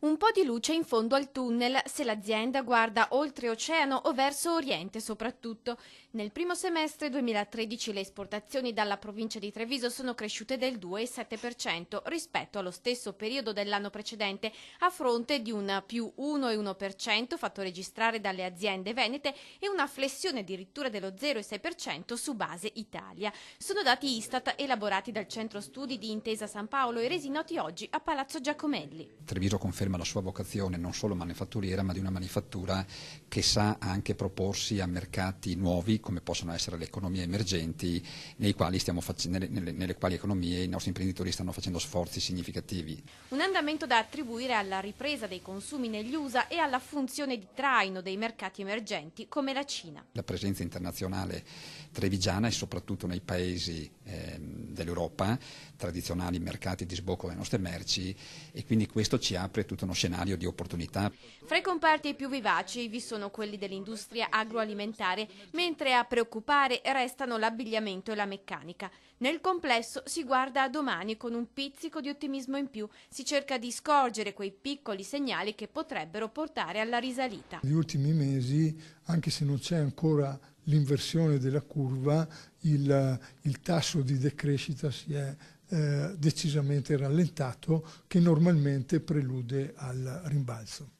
Un po' di luce in fondo al tunnel se l'azienda guarda oltreoceano o verso Oriente soprattutto. Nel primo semestre 2013 le esportazioni dalla provincia di Treviso sono cresciute del 2,7% rispetto allo stesso periodo dell'anno precedente, a fronte di un più 1,1% fatto registrare dalle aziende venete e una flessione addirittura dello 0,6% su base Italia. Sono dati Istat elaborati dal Centro Studi di Intesa San Paolo e resi noti oggi a Palazzo Giacomelli. Treviso conferma la sua vocazione non solo manifatturiera, ma di una manifattura che sa anche proporsi a mercati nuovi, come possono essere le economie emergenti, nelle quali economie i nostri imprenditori stanno facendo sforzi significativi. Un andamento da attribuire alla ripresa dei consumi negli USA e alla funzione di traino dei mercati emergenti come la Cina. La presenza internazionale trevigiana e soprattutto nei paesi dell'Europa, tradizionali mercati di sbocco delle nostre merci, e quindi questo ci apre tutto uno scenario di opportunità. Fra i comparti più vivaci vi sono quelli dell'industria agroalimentare, mentre a preoccupare restano l'abbigliamento e la meccanica. Nel complesso si guarda a domani con un pizzico di ottimismo in più, si cerca di scorgere quei piccoli segnali che potrebbero portare alla risalita. Negli ultimi mesi, anche se non c'è ancora l'inversione della curva, il tasso di decrescita si è decisamente rallentato, che normalmente prelude al rimbalzo.